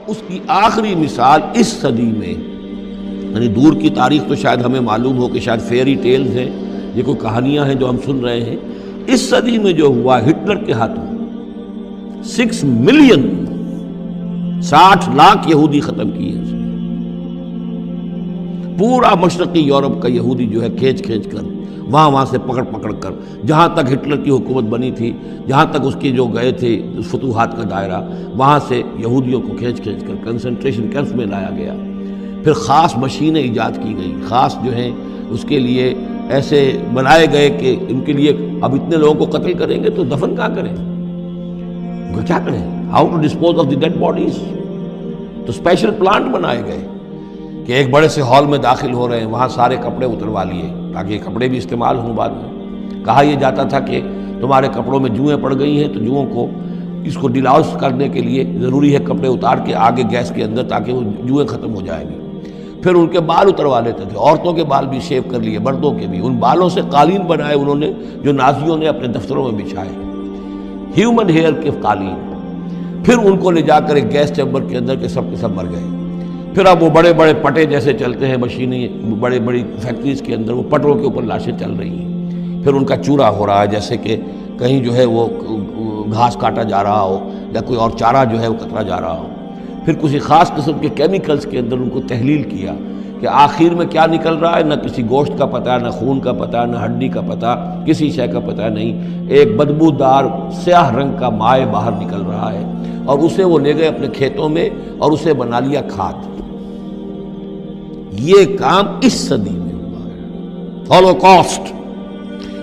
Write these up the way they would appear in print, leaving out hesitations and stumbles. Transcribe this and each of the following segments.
اس کی آخری مثال اس صدی میں، یعنی دور کی تاریخ تو شاید ہمیں معلوم ہو کہ شاید فیری ٹیلز ہیں، یہ کوئی کہانیاں ہیں جو ہم سن رہے ہیں، اس صدی میں جو ہوا ہٹلر کے ہاتھوں 6 ملین 60 لاکھ یہودی ختم کیے، پورا مشرقی یورپ کا یہودی جو ہے کھینچ کھینچ کر وہاں سے پکڑ پکڑ کر، جہاں تک ہٹلر کی حکومت بنی تھی، جہاں تک اس کے جو گئے تھے فتوحات کا دائرہ، وہاں سے یہودیوں کو کھینچ کھینچ کر کنسنٹریشن کیمپس میں لایا گیا۔ پھر خاص مشینیں ایجاد کی گئی، خاص جو ہیں اس کے لیے ایسے بنائے گئے کہ ان کے لیے اب اتنے لوگوں کو قتل کریں گے تو دفن کہاں کریں، کیا کریں، how to dispose of the dead bodies. تو اسپیشل پلانٹ بنائے گئے کہ ایک بڑے سے ہال میں داخل ہو رہے ہیں، وہاں سارے کپڑے اتروا لیے تاکہ یہ کپڑے بھی استعمال ہوں بعد میں۔ کہا یہ جاتا تھا کہ تمہارے کپڑوں میں جوئیں پڑ گئی ہیں تو جوؤں کو اس کو ڈیلاؤس کرنے کے لیے ضروری ہے کپڑے اتار کے آگے گیس کے اندر تاکہ وہ جوئیں ختم ہو جائیں گی۔ پھر ان کے بال اتروا لیتے تھے، عورتوں کے بال بھی شیو کر لیے، مردوں کے بھی، ان بالوں سے قالین بنائے انہوں نے جو نازیوں نے اپنے دفتروں میں بچھائے، ہیومن ہیئر کے قالین۔ پھر ان کو لے جا کر ایک گیس چیمبر کے اندر کے سب مر گئے۔ پھر اب وہ بڑے بڑے پٹے جیسے چلتے ہیں مشینیں، بڑے بڑی فیکٹریز کے اندر وہ پٹوں کے اوپر لاشیں چل رہی ہیں، پھر ان کا چورا ہو رہا ہے جیسے کہ کہیں جو ہے وہ گھاس کاٹا جا رہا ہو یا کوئی اور چارہ جو ہے وہ کترا جا رہا ہو۔ پھر کسی خاص قسم کے کیمیکلز کے اندر ان کو تحلیل کیا کہ آخر میں کیا نکل رہا ہے، نہ کسی گوشت کا پتہ، نہ خون کا پتہ، نہ ہڈی کا پتہ، کسی شے کا پتہ نہیں، ایک بدبودار سیاہ رنگ کا مائع باہر نکل رہا ہے، اور اسے وہ لے گئے اپنے کھیتوں میں اور اسے بنا لیا کھاد۔ یہ کام اس صدی میں ہوا ہے، ہولوکاسٹ۔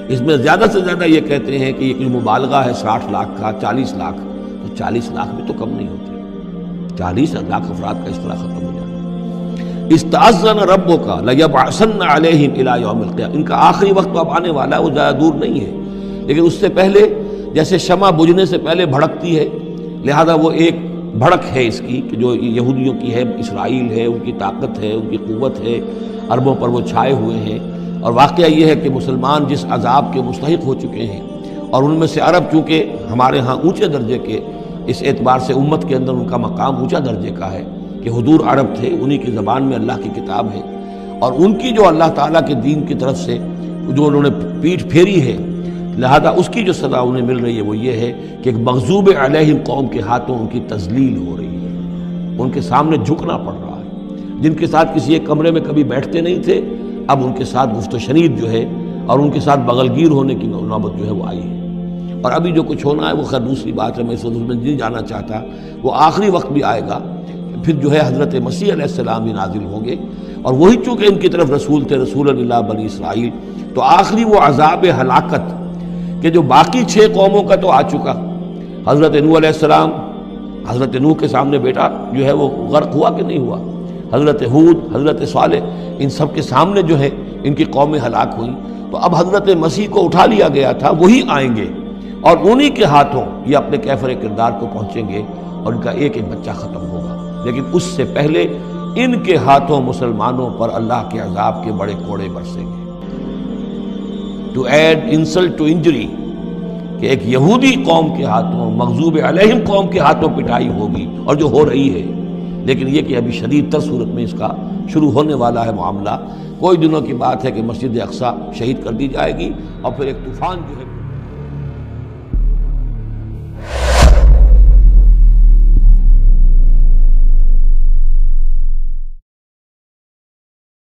اس میں زیادہ سے زیادہ یہ کہتے ہیں کہ یہ کوئی مبالغہ ہے 60 لاکھ کا، 40 لاکھ، تو 40 لاکھ بھی تو کم نہیں ہوتے، 40 لاکھ افراد کا اس طرح ختم ہو جانا۔ استأذن ربک لیبعثن علیہم الی یوم القیامہ، ان کا آخری وقت تو اب آنے والا ہے، وہ زیادہ دور نہیں ہے، لیکن اس سے پہلے جیسے شمع بجھنے سے پہلے بھڑکتی ہے، لہذا وہ ایک بھڑک ہے اس کی کہ جو یہودیوں کی ہے، اسرائیل ہے، ان کی طاقت ہے، ان کی قوت ہے، عربوں پر وہ چھائے ہوئے ہیں۔ اور واقعہ یہ ہے کہ مسلمان جس عذاب کے مستحق ہو چکے ہیں، اور ان میں سے عرب چونکہ ہمارے ہاں اونچے درجے کے، اس اعتبار سے امت کے اندر ان کا مقام اونچا درجے کا ہے کہ حضور عرب تھے، انہی کی زبان میں اللہ کی کتاب ہے، اور ان کی جو اللہ تعالیٰ کے دین کی طرف سے جو انہوں نے پیٹھ پھیری ہے، لہذا اس کی جو سزا انہیں مل رہی ہے وہ یہ ہے کہ ایک مغضوب علیہم قوم کے ہاتھوں ان کی تذلیل ہو رہی ہے، ان کے سامنے جھکنا پڑ رہا ہے۔ جن کے ساتھ کسی ایک کمرے میں کبھی بیٹھتے نہیں تھے، اب ان کے ساتھ گفت و شنید جو ہے اور ان کے ساتھ بغل گیر ہونے کی نوبت جو ہے وہ آئی ہے۔ اور ابھی جو کچھ ہونا ہے وہ خیر دوسری بات ہے، میں اس میں نہیں جانا چاہتا، وہ آخری وقت بھی آئے گا، پھر جو ہے حضرت مسیح علیہ السلام بھی نازل ہوں گے، اور وہی چونکہ ان کی طرف رسول تھے، رسول اللہ بنی اسرائیل، تو آخری وہ عذاب ہلاکت کہ جو باقی 6 قوموں کا تو آ چکا، حضرت نوح علیہ السلام، حضرت نوح کے سامنے بیٹا جو ہے وہ غرق ہوا کہ نہیں ہوا، حضرت ہود، حضرت صالح، ان سب کے سامنے جو ہے ان کی قومیں ہلاک ہوئیں، تو اب حضرت مسیح کو اٹھا لیا گیا تھا، وہی آئیں گے اور انہی کے ہاتھوں یہ اپنے کیفر کردار کو پہنچیں گے اور ان کا ایک ایک بچہ ختم ہوگا، لیکن اس سے پہلے ان کے ہاتھوں مسلمانوں پر اللہ کے عذاب کے بڑے کوڑے برسیں گے۔ To add insult to injury, کہ ایک یہودی قوم کے ہاتھوں، مغضوب علیہم قوم کے ہاتھوں پٹائی ہوگی، اور جو ہو رہی ہے، لیکن یہ کہ ابھی شدید تر صورت میں اس کا شروع ہونے والا ہے معاملہ۔ کوئی دنوں کی بات ہے کہ مسجد اقصی شہید کر دی جائے گی، اور پھر ایک طوفان جو ہے